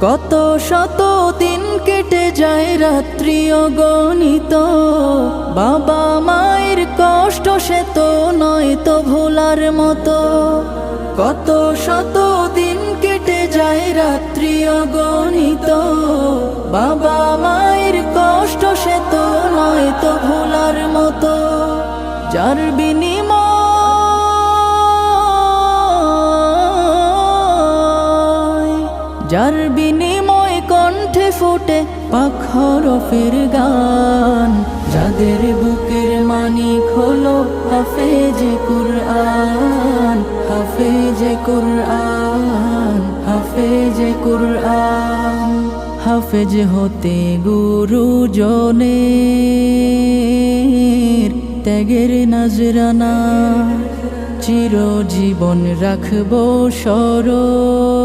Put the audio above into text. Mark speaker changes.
Speaker 1: কত শত দিন কেটে যায় রাত্রি অগণিত, বাবা মায়ের কষ্ট সে তো নয় তো ভোলার মতো। কত শত দিন কেটে যায় রাত্রি অগণিত, বাবা মায়ের কষ্ট সে তো নয় তো ভোলার মতো। যার বিনিময় কণ্ঠে ফোটে পাক হরফের গান, যাদের বুকের মানিক হলো হাফেজে কুরআন, হাফেজে কুরআন, হাফেজে কুরআন। হাফেজ হতে গুরুজনের ত্যাগের নজরানা চিরজীবন রাখবো স্মরণ।